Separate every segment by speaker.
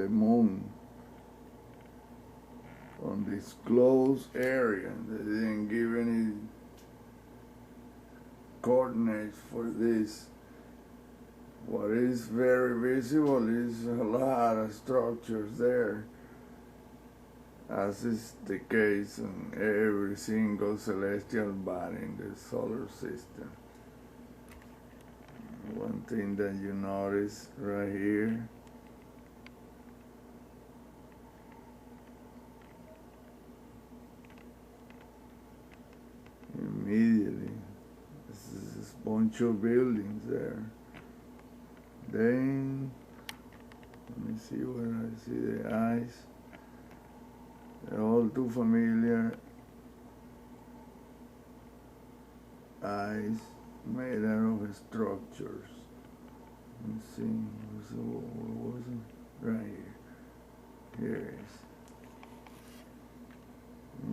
Speaker 1: the moon on this closed area. They didn't give any coordinates for this. What is very visible is a lot of structures there, as is the case in every single celestial body in the solar system. One thing that you notice right here, immediately, this bunch of buildings there. Then, let me see where I see the eyes. They're all too familiar. Eyes made out of structures. Let's see, what was it? Right here. Here it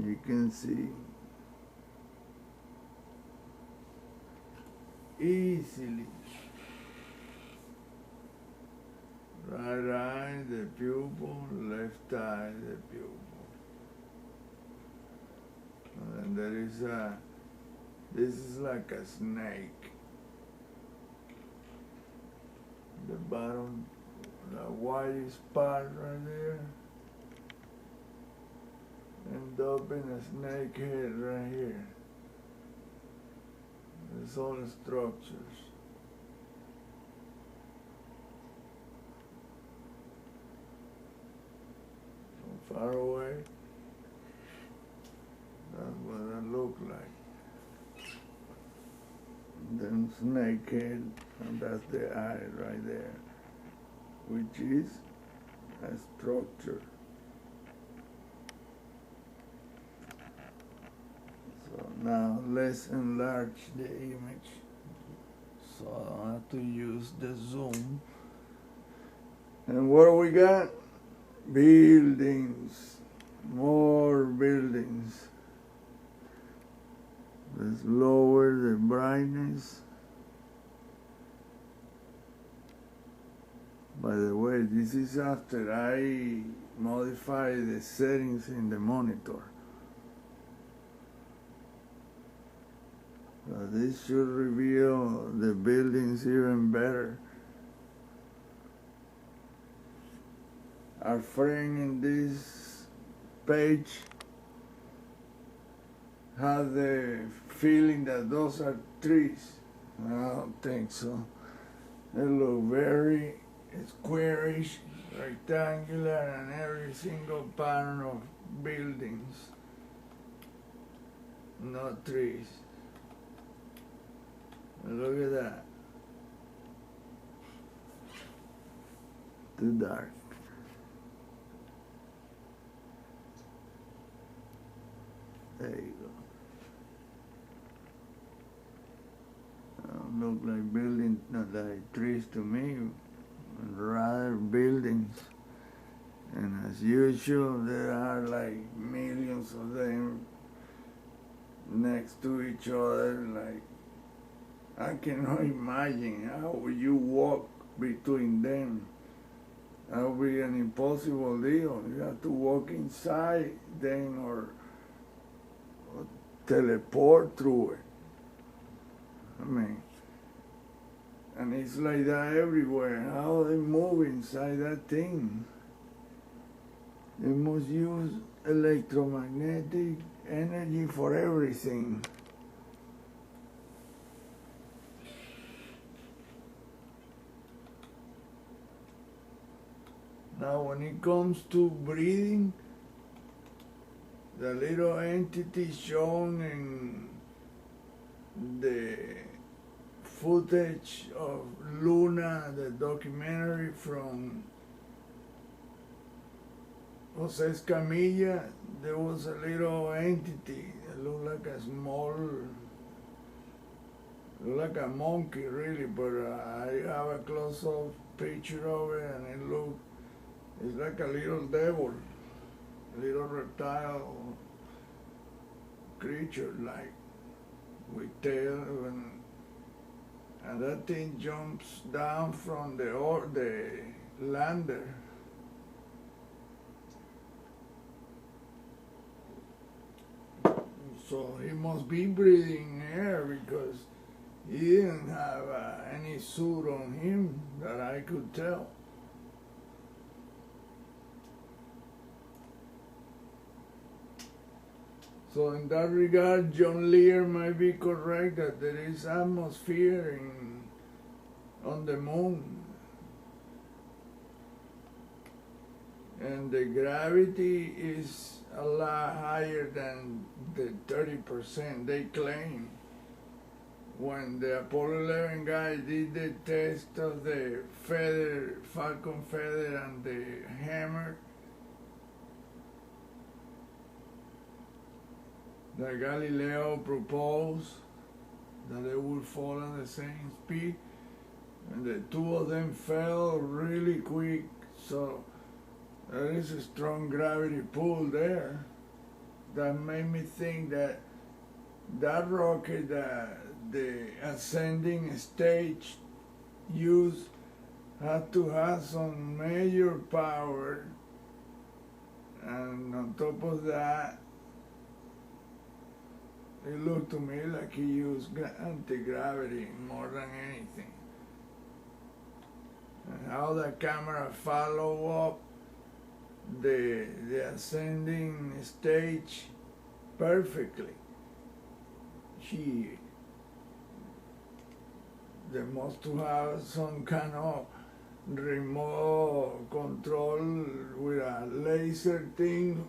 Speaker 1: is. You can see easily. Right eye, the pupil, left eye, the pupil. And there is this is like a snake. The bottom, the whitest part right there, end up in a snake head right here. It's all the structures. From far away, that's what it look like. Then snake head, and that's the eye right there, which is a structure. So now let's enlarge the image. So I have to use the zoom. And what do we got? Buildings, more buildings. Let's lower the brightness. By the way, this is after I modify the settings in the monitor. This should reveal the buildings even better. Our friend in this page had the feeling that those are trees. I don't think so. They look very squarish, rectangular, and every single pattern of buildings, not trees. Look at that. Too dark. There you go. Look like buildings, not like trees to me, rather buildings. And as usual, there are like millions of them next to each other. Like, I cannot imagine how you walk between them. That would be an impossible deal. You have to walk inside them or teleport through it. I mean, and it's like that everywhere. How they move inside that thing? They must use electromagnetic energy for everything. Now, when it comes to breathing, the little entity shown in the footage of Luna, the documentary from Jose Escamilla, there was a little entity that looked like a small, looked like a monkey really, but I have a close-up picture of it and it looked, it's like a little devil, a little reptile creature like, with tail, and that thing jumps down from the lander So he must be breathing air because he didn't have any suit on him that I could tell. So in that regard, John Lear might be correct that there is atmosphere on the moon. And the gravity is a lot higher than the 30% they claim. When the Apollo 11 guy did the test of the feather, Falcon feather and the hammer, that Galileo proposed that they would fall at the same speed, and the two of them fell really quick, so there is a strong gravity pull there that made me think that that rocket that the ascending stage used had to have some major power, and on top of that, it looked to me like he used anti-gravity more than anything. And how the camera follow up the ascending stage perfectly. They must have some kind of remote control with a laser thing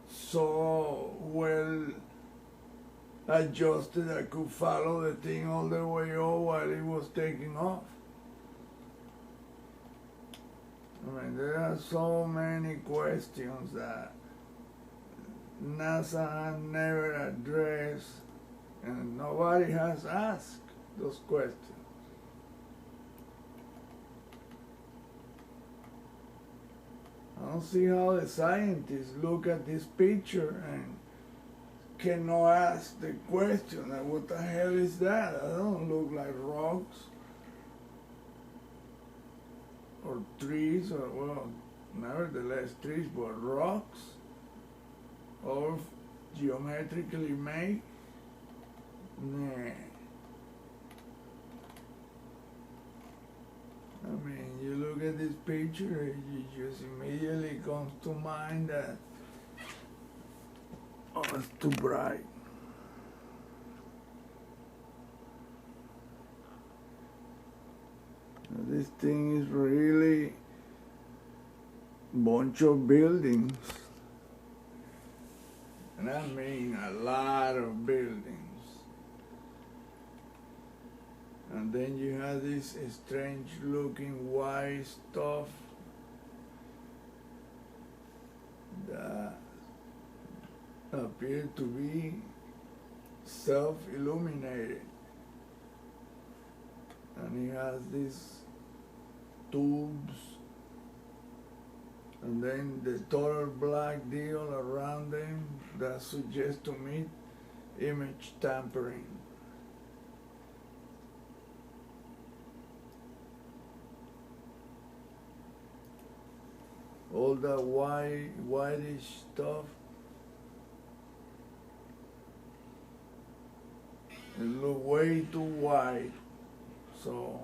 Speaker 1: so well adjusted I could follow the thing all the way up while it was taking off. I mean, there are so many questions that NASA has never addressed, and nobody has asked those questions. I don't see how the scientists look at this picture and cannot ask the question, like, what the hell is that? It don't look like rocks or trees, or, well, nevertheless trees, but rocks, or geometrically made. Nah. I mean, you look at this picture, you just immediately comes to mind that, oh, it's too bright. This thing is really a bunch of buildings. And I mean a lot of buildings. And then you have this strange looking white stuff that appears to be self-illuminated. And it has these tubes, and then the total black deal around them that suggests to me image tampering. All that whitish stuff, it looks way too white, so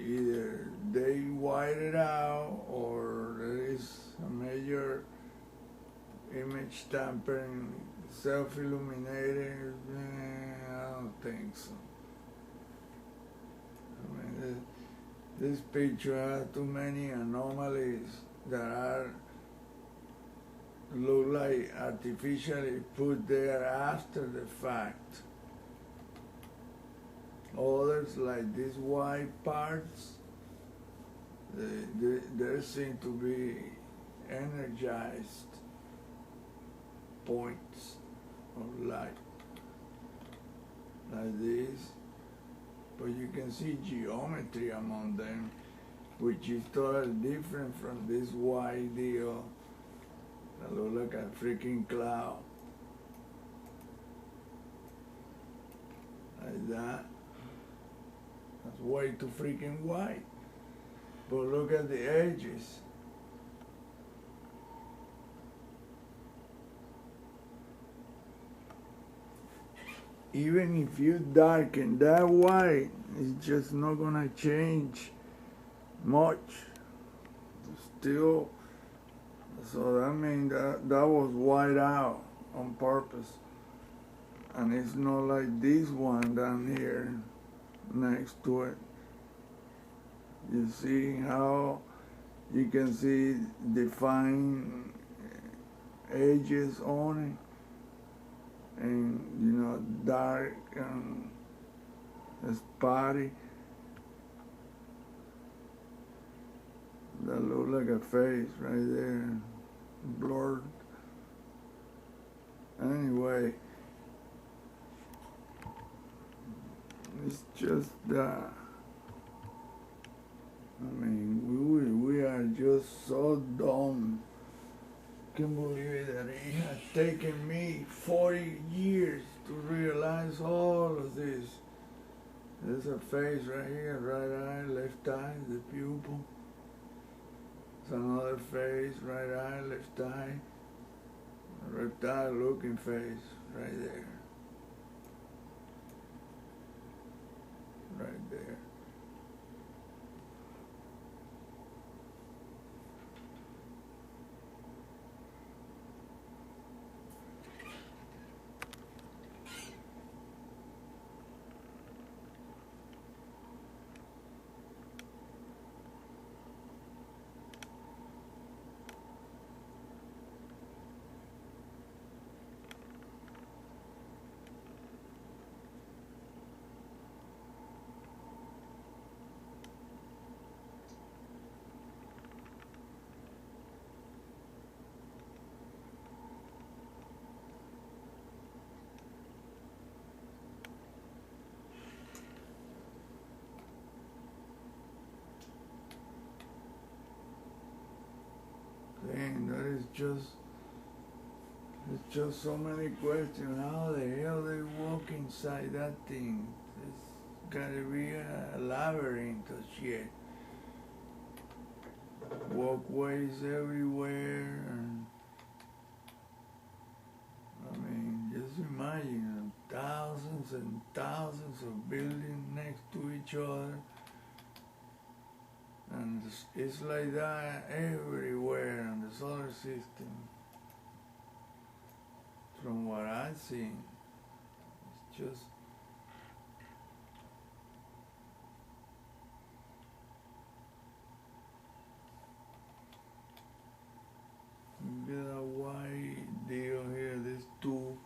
Speaker 1: either they white it out or there is a major image tampering, self-illuminated. I don't think so. I mean, this picture has too many anomalies that look like artificially put there after the fact. Others, like these white parts, there seem to be energized points of light, like this. But you can see geometry among them, which is totally different from this white deal that looks like a freaking cloud. Like that. That's way too freaking white. But look at the edges. even if you darken that white, it's just not gonna change much. Still, so that means that was white out on purpose. And it's not like this one down here next to it. You see how you can see defined edges on it, and dark and spotty. That look like a face right there, blurred. Anyway, it's just that. I mean, we are just so dumb. Can't believe it that it has taken me 40 years to realize all of this. There's a face right here, right eye, left eye, the pupil. There's another face, right eye, left eye, reptile looking face right there. Right there. Dang, that is it's just so many questions. How the hell they walk inside that thing? It's gotta be a labyrinth of shit. Walkways everywhere, and I mean, just imagine thousands and thousands of buildings next to each other. And it's like that everywhere in the solar system. From what I've seen, it's just get a white deal here. This two.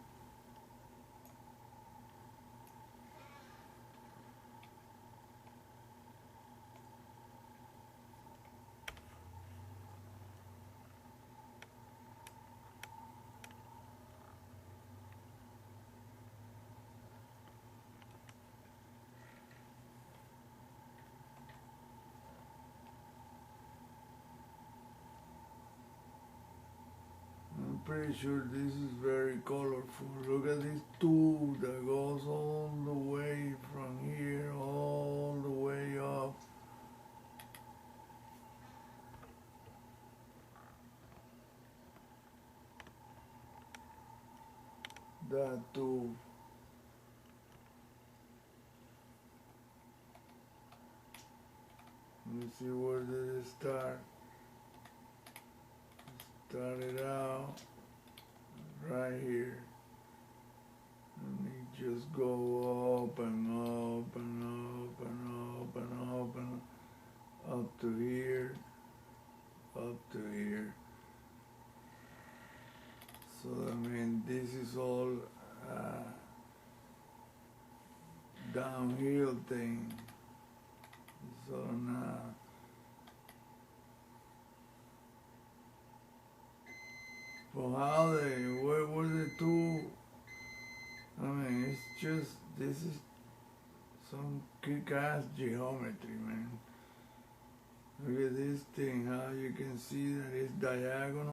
Speaker 1: I'm pretty sure this is very colorful. Look at this tube that goes all the way from here, all the way up. That tube. Let me see where did it start. Started out right here, and it just go up and up and up and up and up and up to here, up to here. So I mean, this is all downhill thing. So now. Well, how where were the two? I mean, it's just, this is some kick-ass geometry, man. Look at this thing, how you can see that it's diagonal.